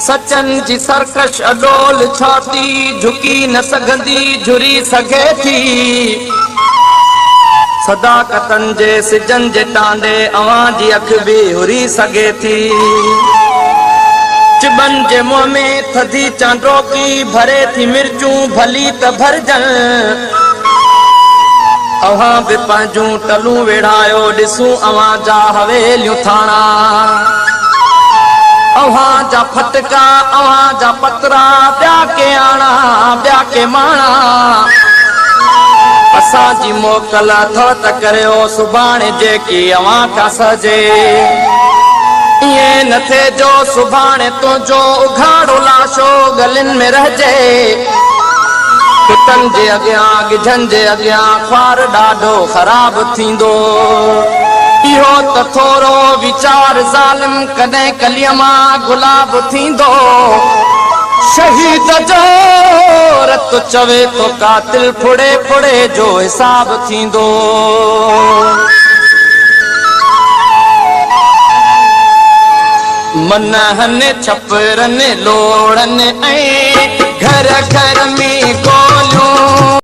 सचन जी सरकश अडोल छाती झुकी न सघंदी झुरी सघे थी। सदाकतन जे सिजन जे टांडे अवां जी अख भी हुरी सघे थी। चिबन जे मुंह में थधी चांड्रोकी भरे थी मिर्चूं भली त भरजन। अवां भी पंहिंजूं टलूं वेढ़ायो ॾिसूं अवां जा हवेलियूं थाणा। अवां जा फटका अवां जा पतरा ॿिया के आना ॿिया के माणा। असां जी मोकल अथव त करियो सुभाणे जेकी अवां का सजे। इएं न थे जो सुभाणे तुंहिंजो उघाड़ो लाशो गलिन में रहिजे। कुतन जे अॻियां गिझन जे अॻियां ख्वार ॾाढो ख़राब थींदो। इहो त थोरो वीचार ज़ालिम कॾहिं कलीअ मां गुलाब थींदो। शहीद जो रत चवे तो कातिल फुड़े फुड़े जो हिसाब थींदो। मन हने छपरन लोड़न ऐं घर घर में गोलियूं।